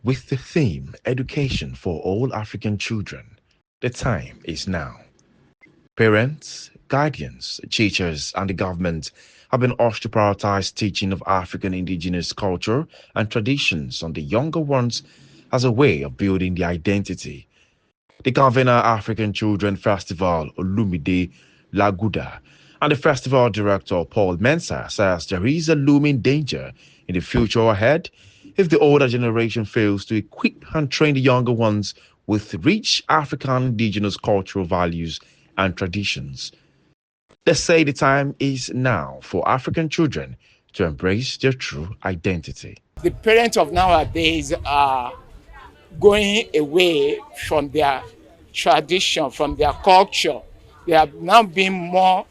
with the theme Education for All African Children. The time is now. Parents, guardians, teachers, and the government have been urged to prioritize teaching of African indigenous culture and traditions on the younger ones as a way of building the identity. The Governor African Children Festival, Olumide Laguda, and the festival director, Paul Mensah, says there is a looming danger in the future ahead if the older generation fails to equip and train the younger ones with rich African indigenous cultural values and traditions. They say the time is now for African children to embrace their true identity. The parents of nowadays are going away from their tradition, from their culture. They are now being more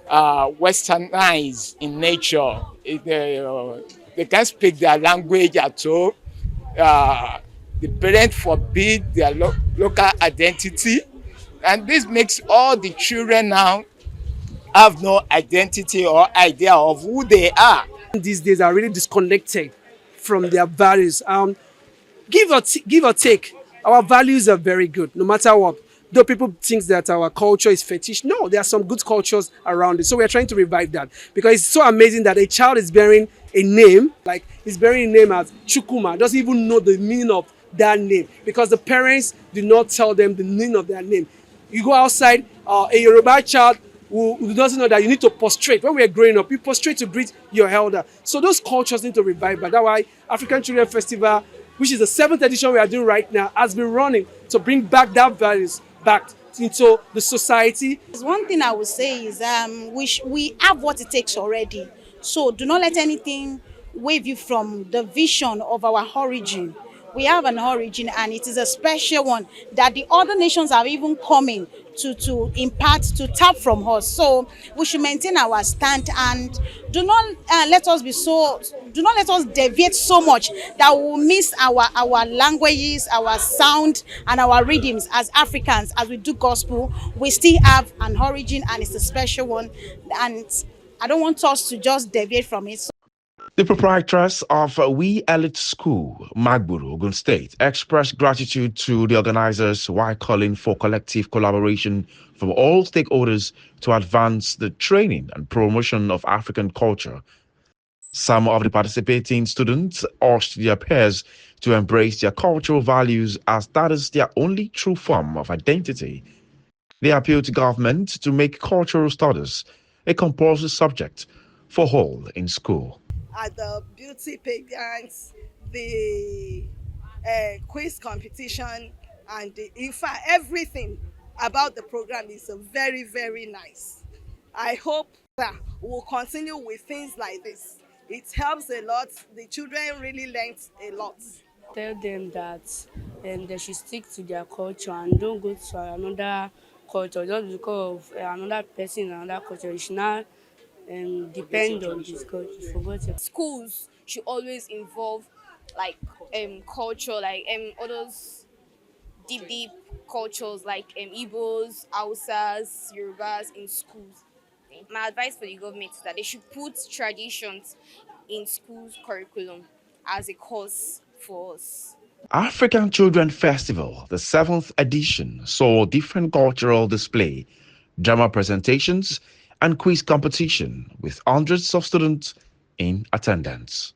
westernized in nature. They can't speak their language at all. The parents forbid their local identity, and this makes all the children now have no identity or idea of who they are. These days are really disconnected from their values. Give or take, our values are very good, no matter what. Though people think that our culture is fetish, no, there are some good cultures around it. So we are trying to revive that because it's so amazing that a child is bearing a name, like he's bearing a name as Chukuma, doesn't even know the meaning of that name because the parents do not tell them the meaning of their name. You go outside, a Yoruba child who doesn't know that you need to prostrate. When we are growing up, you prostrate to greet your elder. So those cultures need to revive. But that's why African Children Festival, which is the 7th edition we are doing right now, has been running to bring back that values back into the society. One thing I would say is we have what it takes already. So do not let anything wave you from the vision of our origin. We have an origin and it is a special one that the other nations are even coming to impart, to tap from us. So we should maintain our stand and do not let us deviate so much that we will miss our languages, our sound and our rhythms as Africans. As we do gospel, we still have an origin and it's a special one, and I don't want us to just deviate from it. The proprietress of We Elite School, Magburu, Ogun State, expressed gratitude to the organizers while calling for collective collaboration from all stakeholders to advance the training and promotion of African culture. Some of the participating students urged their peers to embrace their cultural values as that is their only true form of identity. They appealed to government to make cultural studies a compulsory subject for all in school. At the beauty pageants, the quiz competition, and in fact everything about the program is very, very nice. I hope that we'll continue with things like this. It helps a lot. The children really learn a lot. Tell them that they should stick to their culture and don't go to another culture just because of another person in another culture. You should not depend on this culture. Schools should always involve like culture, like others deep cultures like Igbos, Hausas, Yorubas in schools. My advice for the government is that they should put traditions in schools curriculum as a course for us. African Children Festival, the 7th edition, saw different cultural display, drama presentations, and quiz competition with hundreds of students in attendance.